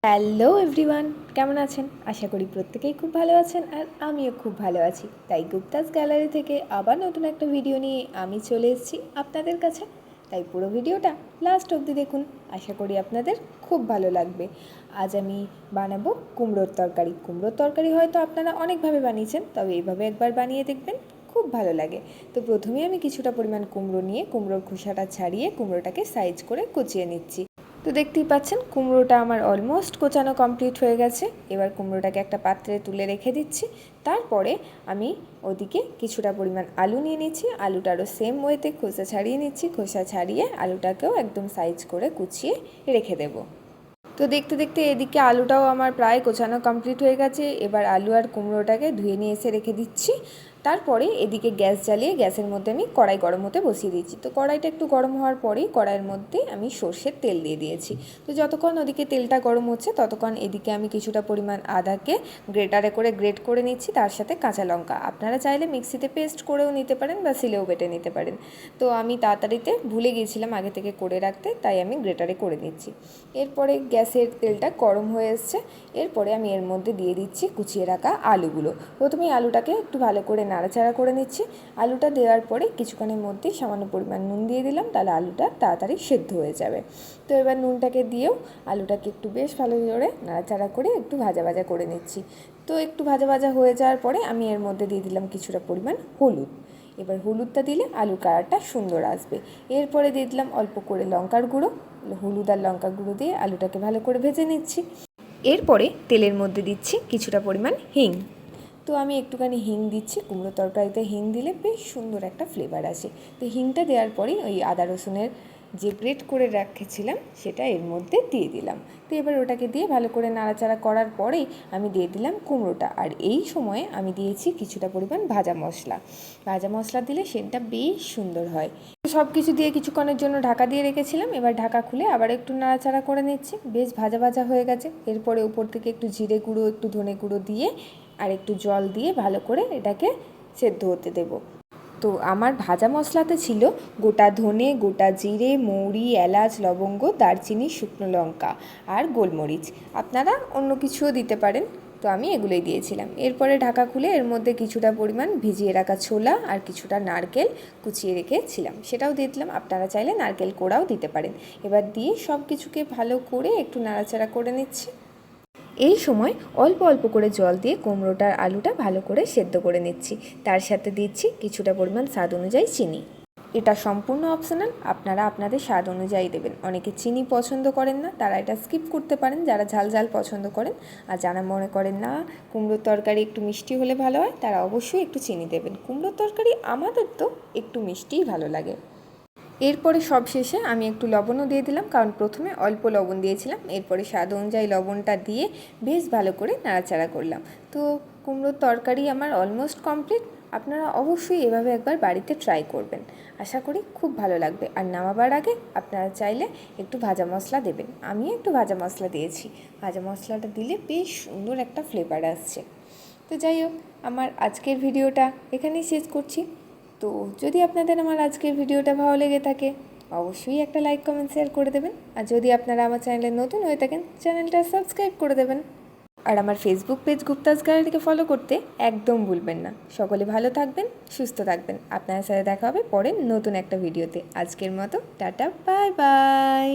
Hello everyone, কেমন আছেন? আশা করি প্রত্যেকেই খুব ভালো আছেন আর আমিও খুব ভালো আছি। তাই গুপ্তাস গ্যালারি থেকে আবার নতুন একটা ভিডিও নিয়ে আমি চলে এসেছি আপনাদের কাছে। তাই পুরো ভিডিওটা লাস্ট অবধি দেখুন, আশা করি আপনাদের খুব ভালো লাগবে। আজ আমি বানাবো কুমড়োর তরকারি। কুমড়োর তরকারি হয়তো আপনারা অনেকভাবে বানিয়েছেন, তবে এইভাবে একবার বানিয়ে দেখবেন, খুব ভালো লাগে। তো প্রথমেই আমি কিছুটা পরিমাণ কুমড়ো নিয়ে কুমড়োর খোসাটা ছাড়িয়ে কুমড়োটাকে সাইজ করে কুচিয়ে নিচ্ছি। তো দেখতেই পাচ্ছেন কুমড়োটা আমার অলমোস্ট কোচানো কমপ্লিট হয়ে গেছে। এবার কুমড়োটাকে একটা পাত্রে তুলে রেখে দিচ্ছি। তারপরে আমি ওদিকে কিছুটা পরিমাণ আলু নিয়ে নিচ্ছি। আলুটারও সেম ওয়েতে খোসা ছাড়িয়ে নিচ্ছি। খোসা ছাড়িয়ে আলুটাকেও একদম সাইজ করে কুচিয়ে রেখে দেবো। তো দেখতে দেখতে এদিকে আলুটাও আমার প্রায় কোচানো কমপ্লিট হয়ে গেছে। এবার আলু আর কুমড়োটাকে ধুয়ে নিয়ে এসে রেখে দিচ্ছি। তারপরে এদিকে গ্যাস জ্বালিয়ে গ্যাসের মধ্যে আমি কড়াই গরম হতে বসিয়ে দিয়েছি। তো কড়াইটা একটু গরম হওয়ার পরেই কড়াইয়ের মধ্যে আমি সর্ষের তেল দিয়ে দিয়েছি। তো যতক্ষণ ওদিকে তেলটা গরম হচ্ছে ততক্ষণ এদিকে আমি কিছুটা পরিমাণ আদাকে গ্রেটারে করে গ্রেট করে নিচ্ছি, তার সাথে কাঁচা লঙ্কা। আপনারা চাইলে মিক্সিতে পেস্ট করেও নিতে পারেন বা সিলেও বেটে নিতে পারেন। তো আমি তাড়াতাড়িতে ভুলে গিয়েছিলাম আগে থেকে করে রাখতে, তাই আমি গ্রেটারে করে নিচ্ছি। এরপরে গ্যাসের তেলটা গরম হয়ে এসছে। এরপরে আমি এর মধ্যে দিয়ে দিচ্ছি কুচিয়ে রাখা আলুগুলো। প্রথমেই আলুটাকে একটু ভালো করে নাড়াচাড়া করে নিচ্ছি। আলুটা দেওয়ার পরে কিছুক্ষণের মধ্যেই সামান্য পরিমাণ নুন দিয়ে দিলাম, তাহলে আলুটা তাড়াতাড়ি সেদ্ধ হয়ে যাবে। তো এবার নুনটাকে দিয়েও আলুটাকে একটু বেশ ভালো করে নাড়াচাড়া করে একটু ভাজা ভাজা করে নিচ্ছি। তো একটু ভাজা ভাজা হয়ে যাওয়ার পরে আমি এর মধ্যে দিয়ে দিলাম কিছুটা পরিমাণ হলুদ। এবার হলুদটা দিলে আলুর কালারটা সুন্দর আসবে। এরপরে দিয়ে দিলাম অল্প করে লঙ্কার গুঁড়ো। হলুদ আর লঙ্কার গুঁড়ো দিয়ে আলুটাকে ভালো করে ভেজে নিচ্ছি। এরপরে তেলের মধ্যে দিচ্ছি কিছুটা পরিমাণ হিং। তো আমি একটুখানি হিং দিচ্ছি। কুমড়ো তরকারিতে হিং দিলে বেশ সুন্দর একটা ফ্লেভার আসে। তো হিংটা দেওয়ার পরেই ওই আদা রসুনের যে গ্রেট করে রেখেছিলাম সেটা এর মধ্যে দিয়ে দিলাম। তো এবার ওটাকে দিয়ে ভালো করে নাড়াচাড়া করার পরেই আমি দিয়ে দিলাম কুমড়োটা। আর এই সময়ে আমি দিয়েছি কিছুটা পরিমাণ ভাজা মশলা। ভাজা মশলা দিলে সেটা বেশ সুন্দর হয়। সব কিছু দিয়ে কিছুক্ষণের জন্য ঢাকা দিয়ে রেখেছিলাম। এবার ঢাকা খুলে আবার একটু নাড়াচাড়া করে নিচ্ছি। বেশ ভাজা ভাজা হয়ে গেছে। এরপরে উপর থেকে একটু জিরে গুঁড়ো, একটু ধনে গুঁড়ো দিয়ে আর একটু জল দিয়ে ভালো করে এটাকে সেদ্ধ হতে দেবো। তো আমার ভাজা মশলাতে ছিল গোটা ধনে, গোটা জিরে, মৌরি, এলাচ, লবঙ্গ, দারচিনি, শুকনো লঙ্কা আর গোলমরিচ। আপনারা অন্য কিছুও দিতে পারেন, তো আমি এগুলোই দিয়েছিলাম। এরপরে ঢাকা খুলে এর মধ্যে কিছুটা পরিমাণ ভিজিয়ে রাখা ছোলা আর কিছুটা নারকেল কুচিয়ে রেখেছিলাম, সেটাও দিয়ে দিলাম। আপনারা চাইলে নারকেল কোড়াও দিতে পারেন। এবার দিয়ে সব কিছুকে ভালো করে একটু নাড়াচাড়া করে নিচ্ছি। এই সময় অল্প অল্প করে জল দিয়ে কুমড়োটার আলুটা ভালো করে সেদ্ধ করে নিচ্ছি। তার সাথে দিচ্ছি কিছুটা পরিমাণ স্বাদ অনুযায়ী চিনি। এটা সম্পূর্ণ অপশনাল, আপনারা আপনাদের স্বাদ অনুযায়ী দেবেন। অনেকে চিনি পছন্দ করেন না, তারা এটা স্কিপ করতে পারেন, যারা ঝাল ঝাল পছন্দ করেন। আর যারা মনে করেন না কুমড়োর তরকারি একটু মিষ্টি হলে ভালো হয়, তারা অবশ্যই একটু চিনি দেবেন। কুমড়োর তরকারি আমাদের তো একটু মিষ্টিই ভালো লাগে। এরপরে সব শেষে আমি একটু লবণও দিয়ে দিলাম, কারণ প্রথমে অল্প লবণ দিয়েছিলাম। এরপরে স্বাদ অনুযায়ী লবণটা দিয়ে বেশ ভালো করে নাড়াচাড়া করলাম। তো কুমড়োর তরকারি আমার অলমোস্ট কমপ্লিট। আপনারা অবশ্যই এভাবে একবার বাড়িতে ট্রাই করবেন, আশা করি খুব ভালো লাগবে। আর নামাবার আগে আপনারা চাইলে একটু ভাজা মশলা দেবেন। আমি একটু ভাজা মশলা দিয়েছি। ভাজা মশলাটা দিলে বেশ সুন্দর একটা ফ্লেভার আসছে। তো যাই হোক, আমার আজকের ভিডিওটা এখানেই শেষ করছি। তো যদি আপনাদের আমার আজকের ভিডিওটা ভালো লেগে থাকে, অবশ্যই একটা লাইক, কমেন্ট, শেয়ার করে দেবেন। আর যদি আপনারা আমার চ্যানেলে নতুন হয়ে থাকেন, চ্যানেলটা সাবস্ক্রাইব করে দেবেন। আর আমার ফেসবুক পেজ গুপ্তাস গ্যালারিকে ফলো করতে একদম ভুলবেন না। সকলে ভালো থাকবেন, সুস্থ থাকবেন। আপনাদের সাথে দেখা হবে পরে নতুন একটা ভিডিওতে। আজকের মতো টাটা, বাই বাই।